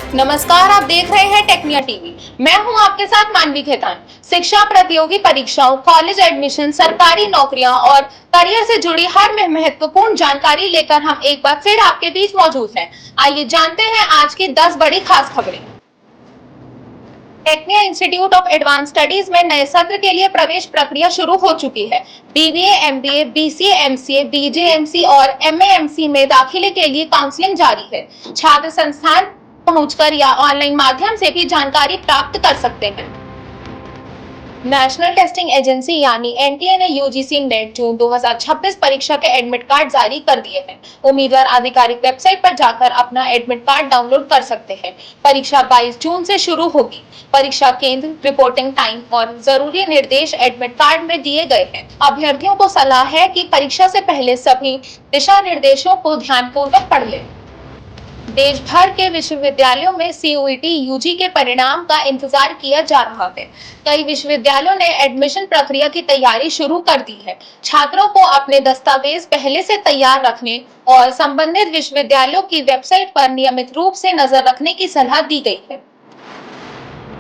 नमस्कार, आप देख रहे हैं टेक्निया टीवी। मैं हूं आपके साथ मानवी खेतान। शिक्षा, प्रतियोगी परीक्षाओं, कॉलेज एडमिशन, सरकारी नौकरियां और करियर से जुड़ी हर महत्वपूर्ण जानकारी लेकर हम एक बार फिर आपके बीच मौजूद हैं। आइए जानते हैं आज की 10 बड़ी खास खबरें। Tecnia institute of advance studies में नए सत्र के लिए प्रवेश प्रक्रिया शुरू हो चुकी है। BBA, MBA, BCA, MCA, BJMC और एमएएमसी में दाखिले के लिए काउंसलिंग जारी है। छात्र संस्थान पहुंचकर या ऑनलाइन माध्यम से भी जानकारी प्राप्त कर सकते हैं। नेशनल टेस्टिंग एजेंसी यानी एनटीए ने यूजीसी नेट जून 2026 परीक्षा के एडमिट कार्ड जारी कर दिए हैं। उम्मीदवार आधिकारिक वेबसाइट पर जाकर अपना एडमिट कार्ड डाउनलोड कर सकते हैं। परीक्षा 22 जून से शुरू होगी। परीक्षा केंद्र, रिपोर्टिंग टाइम और जरूरी निर्देश एडमिट कार्ड में दिए गए हैं। अभ्यर्थियों को सलाह है कि परीक्षा से पहले सभी दिशा निर्देशों को ध्यानपूर्वक पढ़ लें। देश भर के विश्वविद्यालयों में सीयूईटी यूजी के परिणाम का इंतजार किया जा रहा है। कई विश्वविद्यालयों ने एडमिशन प्रक्रिया की तैयारी शुरू कर दी है। छात्रों को अपने दस्तावेज पहले से तैयार रखने और संबंधित विश्वविद्यालयों की वेबसाइट पर नियमित रूप से नजर रखने की सलाह दी गई है।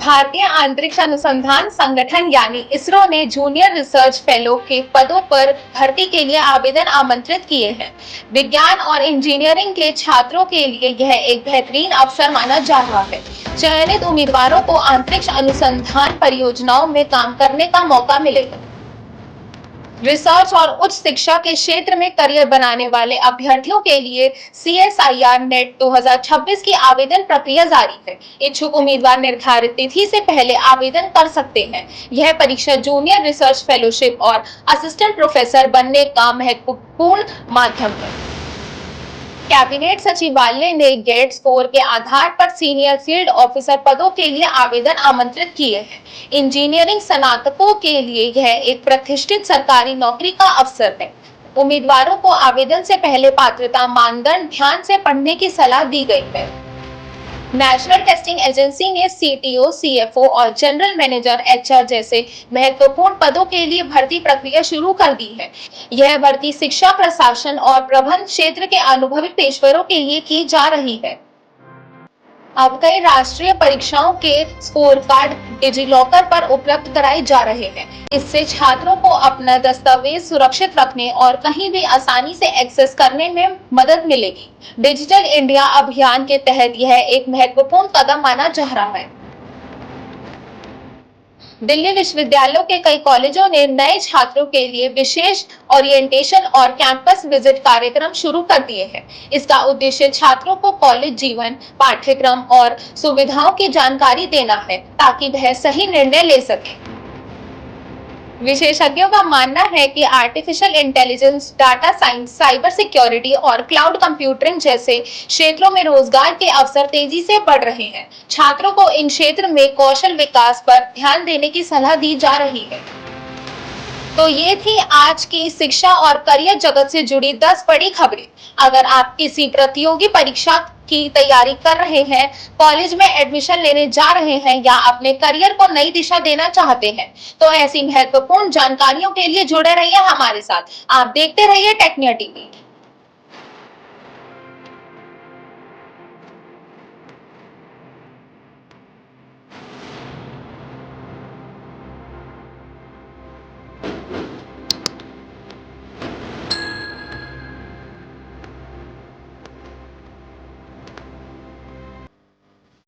भारतीय अंतरिक्ष अनुसंधान संगठन यानी इसरो ने जूनियर रिसर्च फेलो के पदों पर भर्ती के लिए आवेदन आमंत्रित किए हैं। विज्ञान और इंजीनियरिंग के छात्रों के लिए यह एक बेहतरीन अवसर माना जा रहा है। चयनित उम्मीदवारों को अंतरिक्ष अनुसंधान परियोजनाओं में काम करने का मौका मिलेगा। रिसर्च और उच्च शिक्षा के क्षेत्र में करियर बनाने वाले अभ्यर्थियों के लिए CSIR नेट 2026 की आवेदन प्रक्रिया जारी है। इच्छुक उम्मीदवार निर्धारित तिथि से पहले आवेदन कर सकते हैं। यह परीक्षा जूनियर रिसर्च फेलोशिप और असिस्टेंट प्रोफेसर बनने का महत्वपूर्ण माध्यम है। कैबिनेट सचिवालय ने गेट स्कोर के आधार पर सीनियर फील्ड ऑफिसर पदों के लिए आवेदन आमंत्रित किए हैं। इंजीनियरिंग स्नातकों के लिए यह एक प्रतिष्ठित सरकारी नौकरी का अवसर है। उम्मीदवारों को आवेदन से पहले पात्रता मानदंड ध्यान से पढ़ने की सलाह दी गई है। नेशनल टेस्टिंग एजेंसी ने CTO, CFO और जनरल मैनेजर HR जैसे महत्वपूर्ण पदों के लिए भर्ती प्रक्रिया शुरू कर दी है। यह भर्ती शिक्षा, प्रशासन और प्रबंधन क्षेत्र के अनुभवी पेशेवरों के लिए की जा रही है। अब कई राष्ट्रीय परीक्षाओं के स्कोर कार्ड डिजिलॉकर पर उपलब्ध कराए जा रहे हैं। इससे छात्रों को अपना दस्तावेज सुरक्षित रखने और कहीं भी आसानी से एक्सेस करने में मदद मिलेगी। डिजिटल इंडिया अभियान के तहत यह एक महत्वपूर्ण कदम माना जा रहा है। दिल्ली विश्वविद्यालयों के कई कॉलेजों ने नए छात्रों के लिए विशेष ओरिएंटेशन और कैंपस विजिट कार्यक्रम शुरू कर दिए हैं। इसका उद्देश्य छात्रों को कॉलेज जीवन, पाठ्यक्रम और सुविधाओं की जानकारी देना है ताकि वह सही निर्णय ले सके। विशेषज्ञों का मानना है कि artificial intelligence, data science, cyber security और क्लाउड कंप्यूटिंग जैसे क्षेत्रों में रोजगार के अवसर तेजी से बढ़ रहे हैं। छात्रों को इन क्षेत्र में कौशल विकास पर ध्यान देने की सलाह दी जा रही है। तो ये थी आज की शिक्षा और करियर जगत से जुड़ी 10 बड़ी खबरें। अगर आप किसी प्रतियोगी परीक्षा की तैयारी कर रहे हैं, कॉलेज में एडमिशन लेने जा रहे हैं या अपने करियर को नई दिशा देना चाहते हैं, तो ऐसी महत्वपूर्ण जानकारियों के लिए जुड़े रहिए हमारे साथ। आप देखते रहिए टेक्निया टीवी।